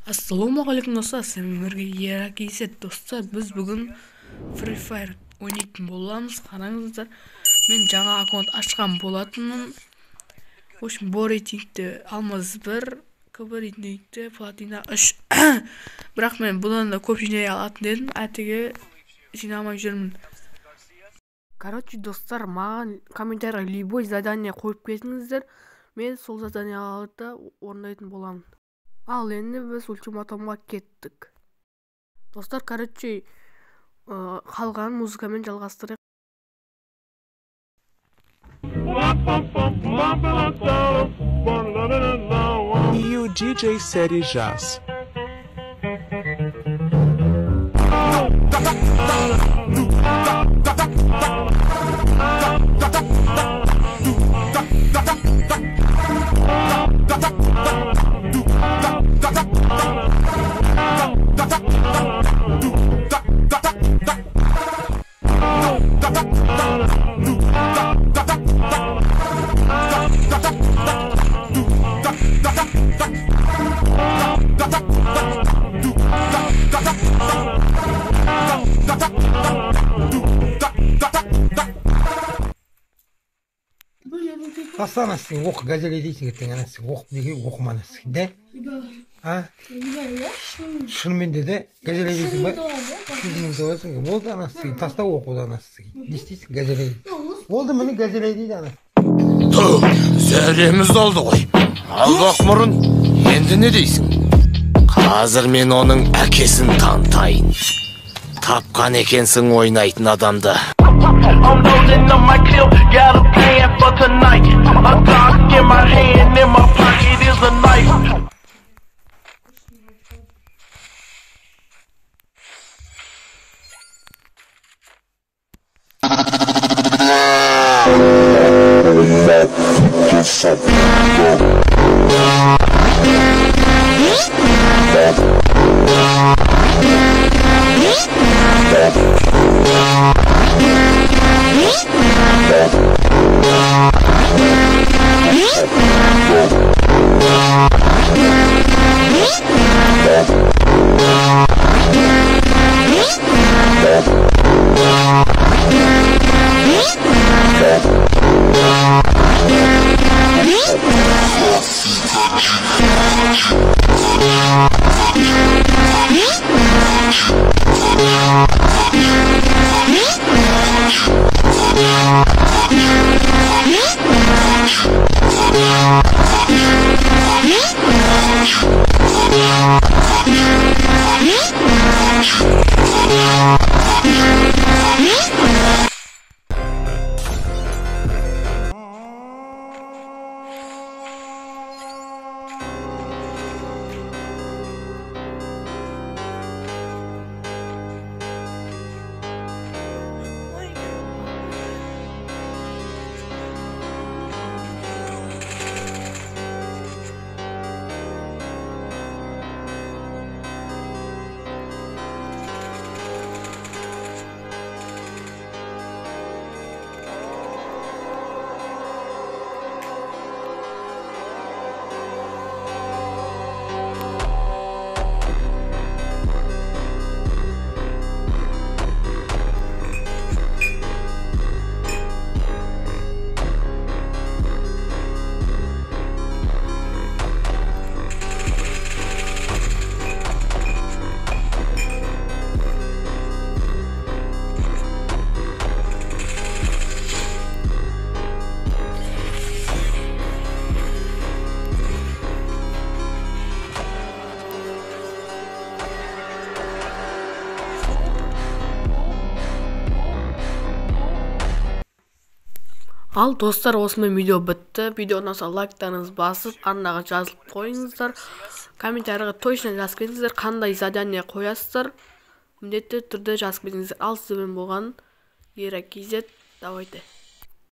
Ассалаумағалейкум достар, сіздермен бірге еракесет достар. Біз бүгін Free Fire ойнайтын боламыз. Қараңыздар, мен жаңа аккаунт ашқан болатынмын. В общем, бо рейтингте алмаз 1, КБ рейтингте платина 3. Бірақ мен бұдан да көп жинай алатын едім, әтеге жинамай жүрмін. Короче, достар, маған комментарийға любой задание қойып кетіңіздер. Мен сол заданияларды орындайтын боламын. Ал енді біз ультиматумға кеттік. Достар, короче, қалған музыкамен жалғастырайық. E o DJ Série Jazz. Aslanasın, oku gazele değilsin gittin anasın, oku değil okumanasın de. Ha? Şunun de gazele değilsin bak. Şunun da olsun ki, oldu anasın, tasta okudu anasın. İsteysin gazele değil. Oldu mu ne gazele değil anasın. Zerremiz oldu koy. Allah murun, endi ne deysin? Hazır men onun әкесін tanıtayın. Tapkan ekensin oynaytın adamda. I'm loading up my clip, got a plan for tonight. A Glock in my hand, in my pocket is a knife. Ал достар, осымен видео бітті. Видео ұнаса лайктарыңызды басып, арнаға жазылып қойыңыздар. Комментарийға точно жазып кетіңіздер, қандай задание қоясыздар. Міндетті түрде жазып кетіңіздер. Ал сізбен болған еракесет, давайте.